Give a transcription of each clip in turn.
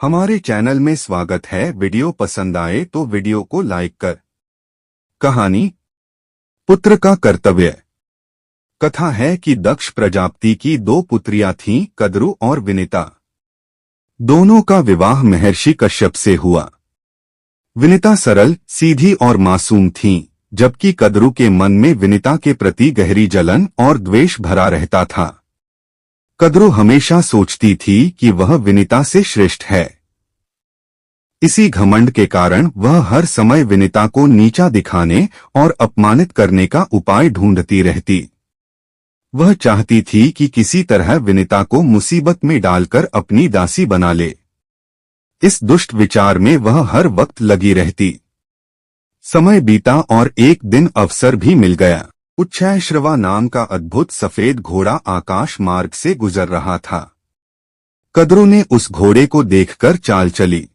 हमारे चैनल में स्वागत है। वीडियो पसंद आए तो वीडियो को लाइक कर। कहानी पुत्र का कर्तव्य। कथा है कि दक्ष प्रजापति की दो पुत्रियां थीं, कद्रु और विनिता। दोनों का विवाह महर्षि कश्यप से हुआ। विनिता सरल, सीधी और मासूम थीं, जबकि कद्रु के मन में विनिता के प्रति गहरी जलन और द्वेष भरा रहता था। कद्रु हमेशा सोचती थी कि वह विनिता से श्रेष्ठ है। इसी घमंड के कारण वह हर समय विनिता को नीचा दिखाने और अपमानित करने का उपाय ढूंढती रहती। वह चाहती थी कि किसी तरह विनिता को मुसीबत में डालकर अपनी दासी बना ले। इस दुष्ट विचार में वह हर वक्त लगी रहती। समय बीता और एक दिन अवसर भी मिल गया। उच्छ्रवा नाम का अद्भुत सफेद घोड़ा आकाश मार्ग से गुजर रहा था। कद्रु ने उस घोड़े को देखकर चाल चली।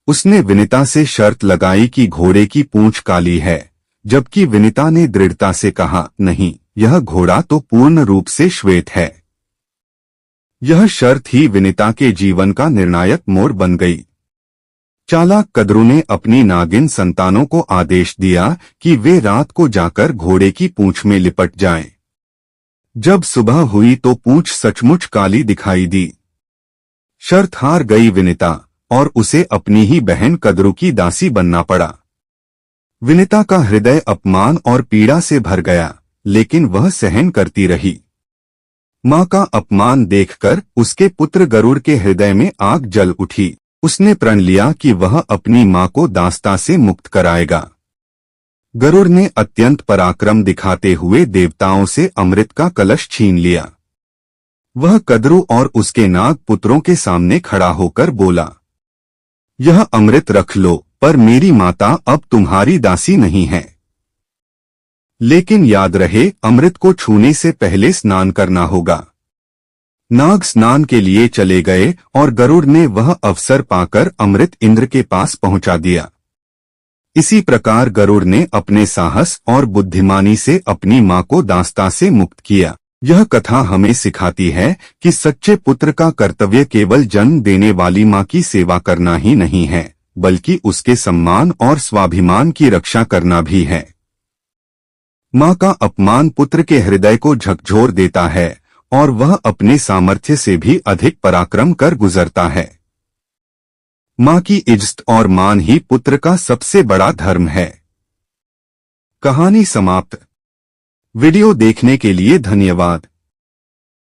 उसने विनिता से शर्त लगाई कि घोड़े की पूंछ काली है, जबकि विनिता ने दृढ़ता से कहा, नहीं, यह घोड़ा तो पूर्ण रूप से श्वेत है। यह शर्त ही विनिता के जीवन का निर्णायक मोड़ बन गई। चालाक कद्रु ने अपनी नागिन संतानों को आदेश दिया कि वे रात को जाकर घोड़े की पूंछ में लिपट जाएं। जब सुबह हुई तो पूंछ सचमुच काली दिखाई दी। शर्त हार गई विनिता और उसे अपनी ही बहन कद्रु की दासी बनना पड़ा। विनिता का हृदय अपमान और पीड़ा से भर गया, लेकिन वह सहन करती रही। मां का अपमान देखकर उसके पुत्र गरुड़ के हृदय में आग जल उठी। उसने प्रण लिया कि वह अपनी मां को दास्ता से मुक्त कराएगा। गरुड़ ने अत्यंत पराक्रम दिखाते हुए देवताओं से अमृत का कलश छीन लिया। वह कद्रु और उसके नाग पुत्रों के सामने खड़ा होकर बोला, यह अमृत रख लो, पर मेरी माता अब तुम्हारी दासी नहीं है। लेकिन याद रहे, अमृत को छूने से पहले स्नान करना होगा। नाग स्नान के लिए चले गए और गरुड़ ने वह अवसर पाकर अमृत इंद्र के पास पहुंचा दिया। इसी प्रकार गरुड़ ने अपने साहस और बुद्धिमानी से अपनी मां को दास्ता से मुक्त किया। यह कथा हमें सिखाती है कि सच्चे पुत्र का कर्तव्य केवल जन्म देने वाली मां की सेवा करना ही नहीं है, बल्कि उसके सम्मान और स्वाभिमान की रक्षा करना भी है। मां का अपमान पुत्र के हृदय को झकझोर देता है और वह अपने सामर्थ्य से भी अधिक पराक्रम कर गुजरता है। मां की इज्जत और मान ही पुत्र का सबसे बड़ा धर्म है। कहानी समाप्त। वीडियो देखने के लिए धन्यवाद।